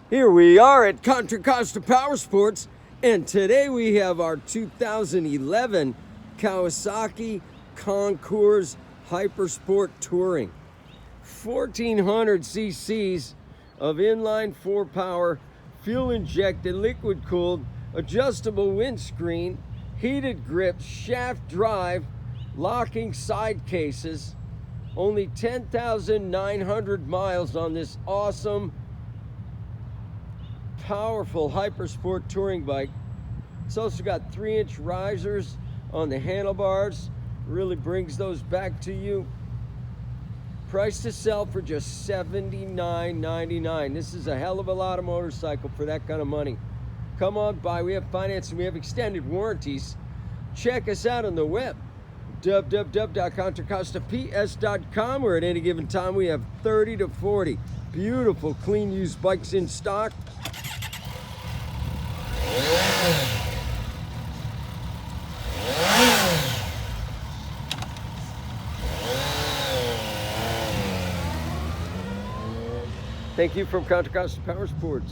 Here we are at Contra Costa Powersports, and today we have our 2011 Kawasaki Concours Hypersport Touring. 1400 cc's of inline 4-power, fuel-injected, liquid-cooled, adjustable windscreen, heated grips, shaft drive, locking side cases. Only 10,900 miles on this awesome, powerful hypersport touring bike. It's also got 3-inch risers on the handlebars. Really brings those back to you. Price to sell for just $79.99. This is a hell of a lot of motorcycle for that kind of money. Come on by. We have financing. We have extended warranties. Check us out on the web, www.contracostaps.com, where at any given time we have 30 to 40 beautiful, clean used bikes in stock. Thank you from Contra Costa Powersports.